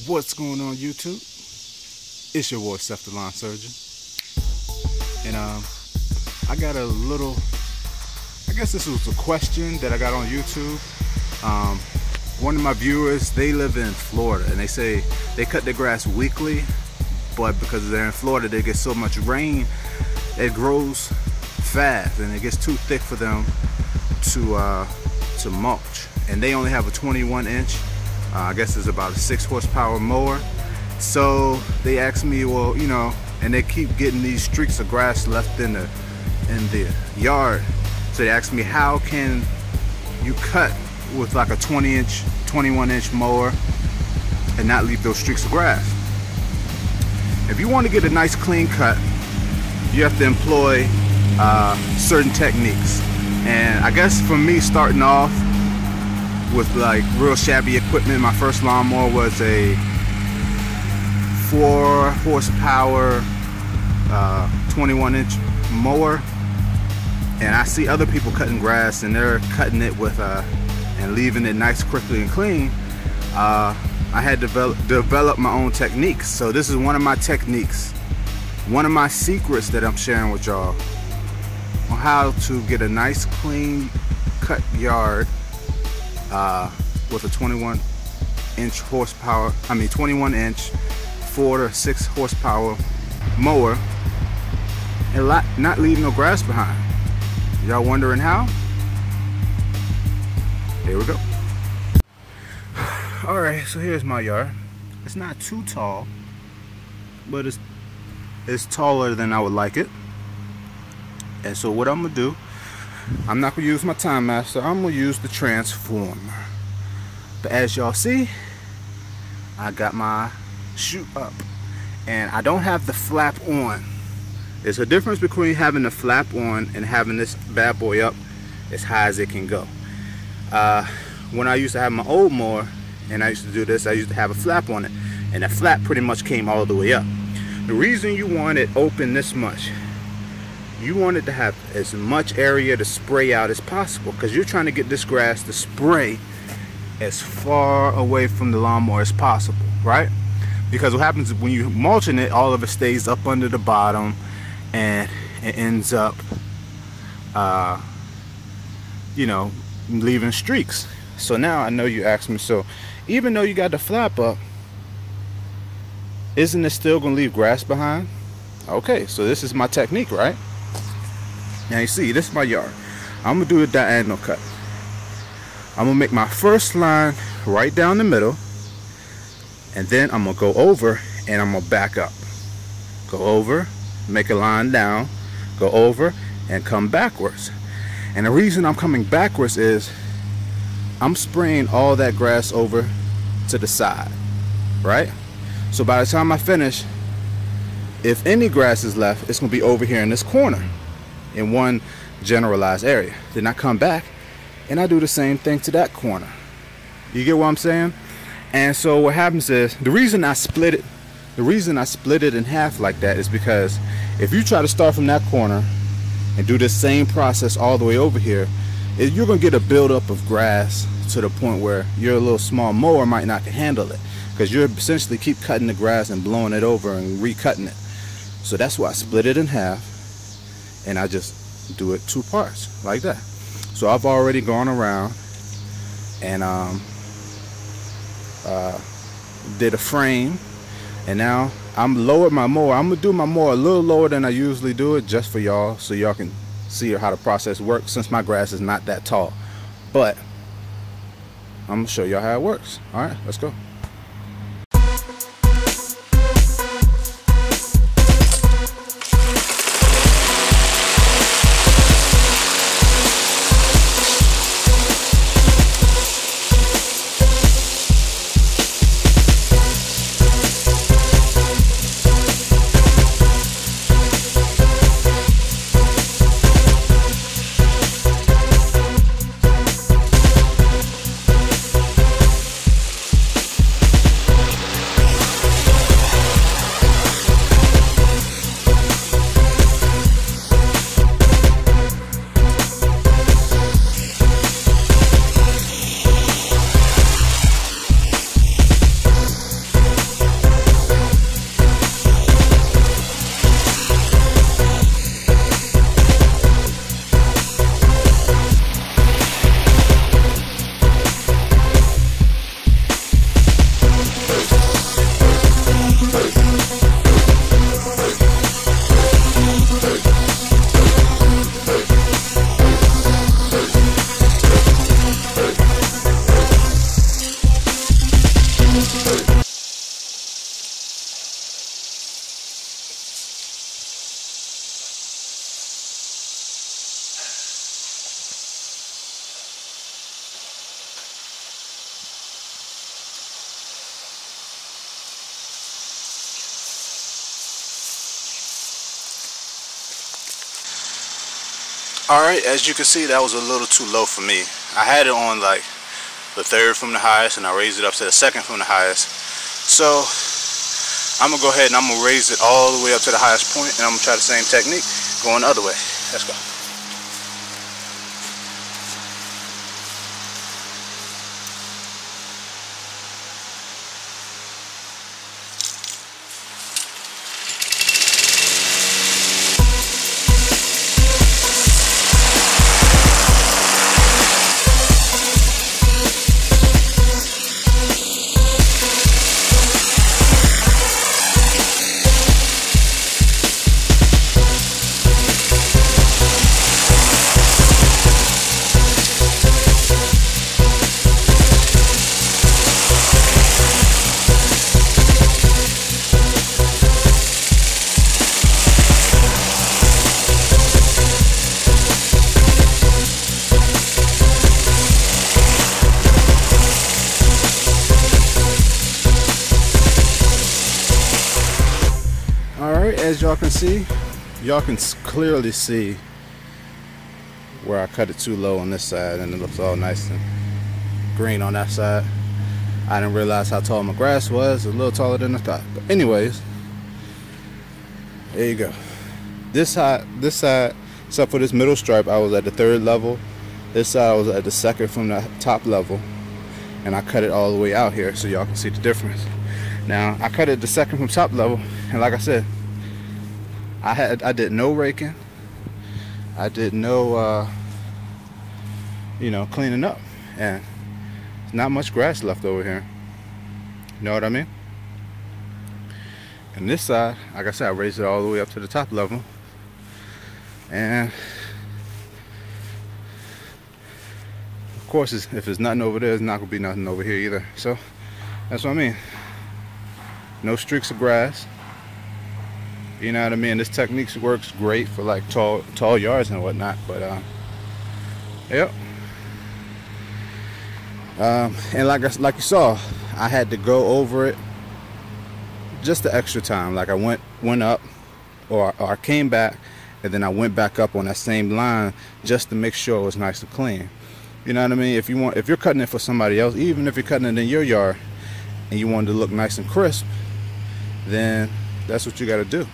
What's going on YouTube? It's your boy Seth the Lawn Surgeon, and I got a little, I guess this was a question that I got on YouTube. One of my viewers, they live in Florida, and they say they cut their grass weekly, but because they're in Florida they get so much rain it grows fast and it gets too thick for them to mulch, and they only have a 21-inch. I guess it's about a 6 horsepower mower. So they asked me, well, you know, and they keep getting these streaks of grass left in the yard. So they asked me, how can you cut with like a 20-inch, 21-inch mower and not leave those streaks of grass? If you want to get a nice clean cut, you have to employ certain techniques. And I guess for me, starting off with like real shabby equipment, my first lawnmower was a 4 horsepower 21-inch mower, and I see other people cutting grass and they're cutting it with and leaving it nice, quickly and clean. I had developed my own techniques. So this is one of my techniques, one of my secrets that I'm sharing with y'all on how to get a nice clean cut yard with a 21-inch horsepower, 21-inch 4 to 6 horsepower mower, and not leave no grass behind. Y'all wondering how? Here we go. Alright, so here's my yard. It's not too tall, but it's taller than I would like it. And so what I'm gonna do, I'm not gonna use my Time Master, I'm gonna use the transformer. But as y'all see, I got my chute up and I don't have the flap on. There's a difference between having the flap on and having this bad boy up as high as it can go. When I used to have my old mower and I used to do this, I used to have a flap on it, and the flap pretty much came all the way up. The reason you want it open this much, you want it to have as much area to spray out as possible, because you're trying to get this grass to spray as far away from the lawnmower as possible, right? Because what happens is when you're mulching it, all of it stays up under the bottom and it ends up you know, leaving streaks. So now I know you asked me, so even though you got the flap up, isn't it still gonna leave grass behind? Okay, so this is my technique, right? Now you see, this is my yard. I'm gonna do a diagonal cut. I'm gonna make my first line right down the middle, and then I'm gonna go over and I'm gonna back up. Go over, make a line down, go over, and come backwards. And the reason I'm coming backwards is I'm spraying all that grass over to the side, right? So by the time I finish, if any grass is left, it's gonna be over here in this corner, in one generalized area. Then I come back and I do the same thing to that corner. You get what I'm saying? And so what happens is, the reason I split it in half like that is because if you try to start from that corner and do the same process all the way over here, you're gonna get a buildup of grass to the point where your little small mower might not handle it, because you're essentially keep cutting the grass and blowing it over and recutting it. So that's why I split it in half, and I just do it 2 parts like that. So I've already gone around and did a frame, and now I'm lowered my mower. I'm gonna do my mower a little lower than I usually do it, just for y'all, so y'all can see how the process works, since my grass is not that tall. But I'm gonna show y'all how it works. All right, let's go. Alright, as you can see, that was a little too low for me. I had it on like the third from the highest, and I raised it up to the second from the highest. So I'm gonna go ahead and I'm gonna raise it all the way up to the highest point, and I'm gonna try the same technique going the other way. Let's go. As y'all can see, y'all can clearly see where I cut it too low on this side, and it looks all nice and green on that side. I didn't realize how tall my grass was. A little taller than I thought. But anyways, there you go. This side, except for this middle stripe, I was at the third level. This side I was at the second from the top level, and I cut it all the way out here so y'all can see the difference. Now I cut it the second from top level, and like I said, I did no raking. I did no you know, cleaning up, and there's not much grass left over here. You know what I mean? And this side, like I said, I raised it all the way up to the top level, and of course if there's nothing over there, there's not gonna be nothing over here either. So that's what I mean. No streaks of grass. You know what I mean? This technique works great for like tall yards and whatnot. But yep. And like you saw, I had to go over it just the extra time. Like I went up, or I came back, and then I went back up on that same line just to make sure it was nice and clean. You know what I mean? If you're cutting it for somebody else, even if you're cutting it in your yard and you want it to look nice and crisp, then that's what you got to do.